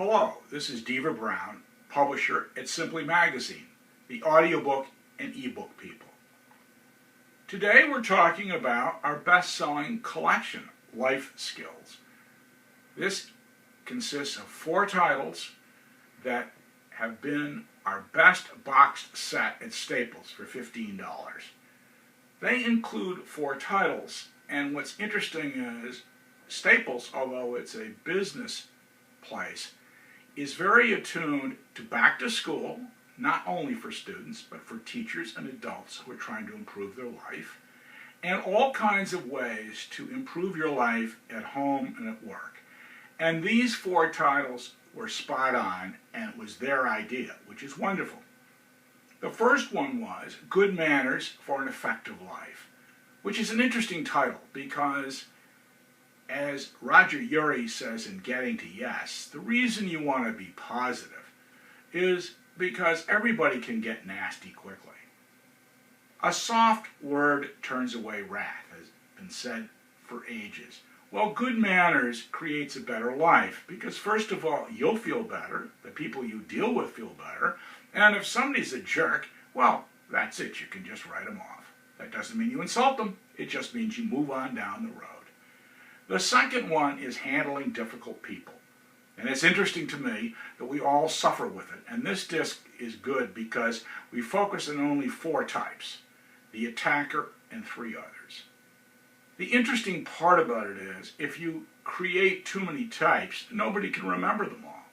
Hello, this is Deaver Brown, publisher at Simply Magazine, the audiobook and ebook people. Today we're talking about our best-selling collection, Life Skills. This consists of 4 titles that have been our best boxed set at Staples for $15. They include 4 titles, and what's interesting is Staples, although it's a business place, is very attuned to back to school, not only for students, but for teachers and adults who are trying to improve their life, and all kinds of ways to improve your life at home and at work. And these 4 titles were spot on, and it was their idea, which is wonderful. The first one was Good Manners for an Effective Life, which is an interesting title because, as Roger Urey says in Getting to Yes, the reason you want to be positive is because everybody can get nasty quickly. A soft word turns away wrath, has been said for ages. Well, good manners creates a better life because, first of all, you'll feel better, the people you deal with feel better, and if somebody's a jerk, well, that's it, you can just write them off. That doesn't mean you insult them, it just means you move on down the road. The second one is handling difficult people. And it's interesting to me that we all suffer with it. And this disc is good because we focus on only 4 types: the attacker and 3 others. The interesting part about it is if you create too many types, nobody can remember them all.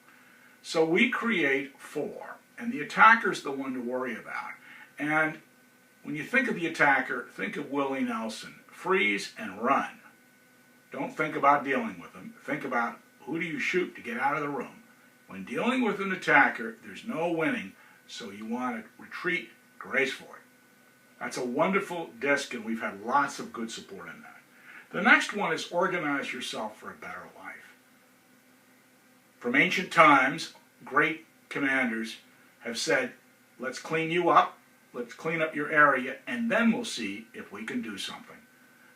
So we create 4, and the attacker is the one to worry about. And when you think of the attacker, think of Willie Nelson. Freeze and run. Don't think about dealing with them. Think about who do you shoot to get out of the room. When dealing with an attacker, there's no winning, so you want to retreat gracefully. That's a wonderful disc, and we've had lots of good support in that. The next one is Organize Yourself for a Better Life. From ancient times, great commanders have said, let's clean you up, let's clean up your area, and then we'll see if we can do something.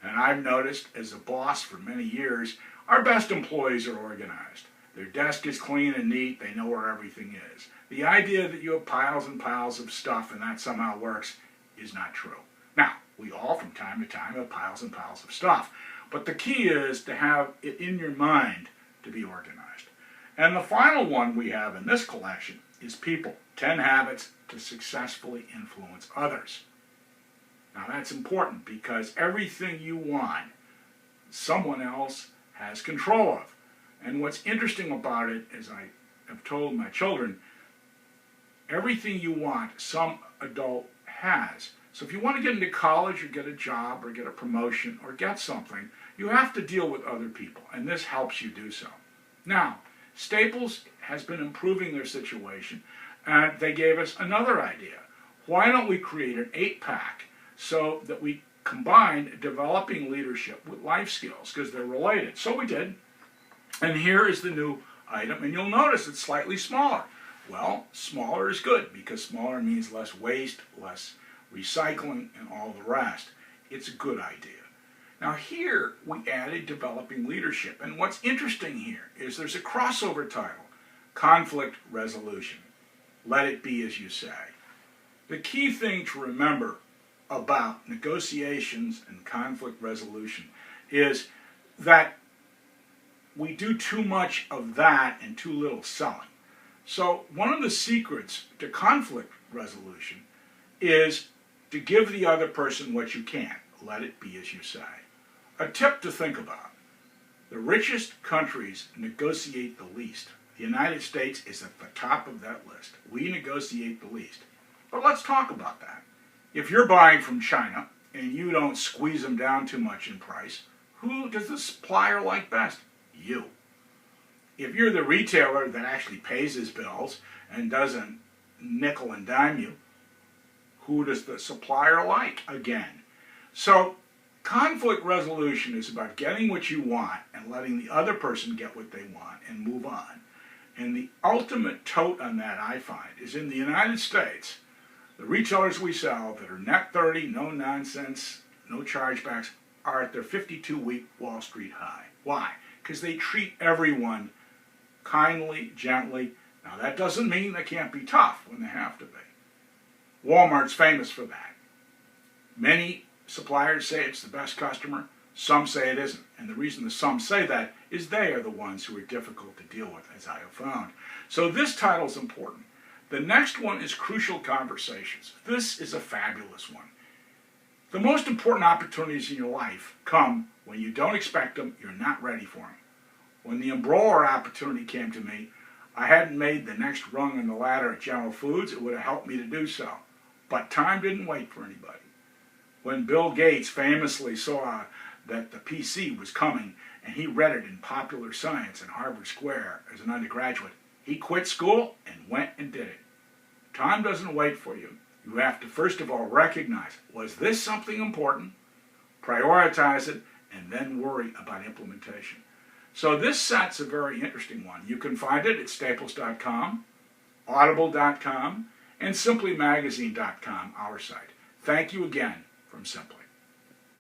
And I've noticed, as a boss for many years, our best employees are organized. Their desk is clean and neat, they know where everything is. The idea that you have piles and piles of stuff and that somehow works is not true. Now, we all from time to time have piles and piles of stuff, but the key is to have it in your mind to be organized. And the final one we have in this collection is People, 10 Habits to Successfully Influence Others. Now that's important because everything you want, someone else has control of. And what's interesting about it, as I have told my children, everything you want, some adult has. So if you want to get into college or get a job or get a promotion or get something, you have to deal with other people, and this helps you do so. Now, Staples has been improving their situation, and they gave us another idea. Why don't we create an 8-pack so that we combine developing leadership with life skills, because they're related. So we did. And here is the new item, and you'll notice it's slightly smaller. Well, smaller is good, because smaller means less waste, less recycling, and all the rest. It's a good idea. Now here we added developing leadership, and what's interesting here is there's a crossover title, Conflict Resolution. Let it be as you say. The key thing to remember about negotiations and conflict resolution is that we do too much of that and too little selling. So one of the secrets to conflict resolution is to give the other person what you can. Let it be as you say. A tip to think about. The richest countries negotiate the least. The United States is at the top of that list. We negotiate the least. But let's talk about that. If you're buying from China and you don't squeeze them down too much in price, who does the supplier like best? You. If you're the retailer that actually pays his bills and doesn't nickel and dime you, who does the supplier like? Again. So conflict resolution is about getting what you want and letting the other person get what they want and move on. And the ultimate tote on that, I find, is in the United States. The retailers we sell that are net 30, no nonsense, no chargebacks, are at their 52-week Wall Street high. Why? Because they treat everyone kindly, gently. Now that doesn't mean they can't be tough when they have to be. Walmart's famous for that. Many suppliers say it's the best customer. Some say it isn't. And the reason the some say that is they are the ones who are difficult to deal with, as I have found. So this title is important. The next one is Crucial Conversations. This is a fabulous one. The most important opportunities in your life come when you don't expect them, you're not ready for them. When the embroiler opportunity came to me, I hadn't made the next rung on the ladder at General Foods. It would have helped me to do so. But time didn't wait for anybody. When Bill Gates famously saw that the PC was coming and he read it in Popular Science in Harvard Square as an undergraduate, he quit school and went and did it. Time doesn't wait for you. You have to first of all recognize, was this something important? Prioritize it, and then worry about implementation. So this set's a very interesting one. You can find it at staples.com, audible.com, and simplymagazine.com, our site. Thank you again from Simply.